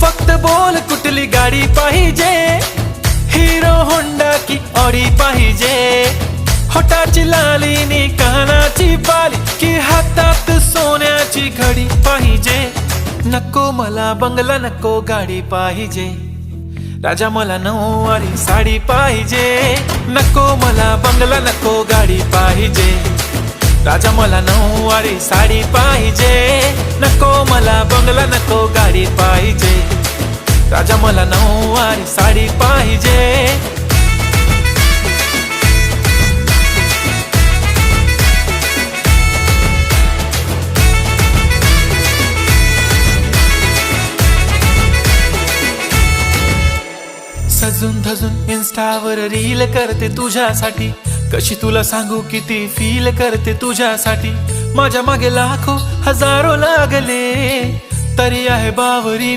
फक्त बोल कुठली गाडी पाहिजे, हिरो होंडा की ऑडी पाहिजे, होटाची लाली नी कानाची बाली की हातात सोन्याची घडी पाहिजे. नको मला बंगला नको गाडी पाहिजे, राजा मला नऊवारी साडी पाहिजे. नको मला बंगला नको गाडी पाहिजे, राजा मला नऊवारी साडी पाहिजे. नको मला बंगला नको गाडी पाहिजे, राजा मला नऊवारी साडी पाहिजे. सजून धजून इन्स्टावर रील करते तुझ्यासाठी, कशी तुला सांगू किती फील करते तुझ्यासाठी. माझ्या मागे लाखो हजारो लागले, तरी आहे बावरी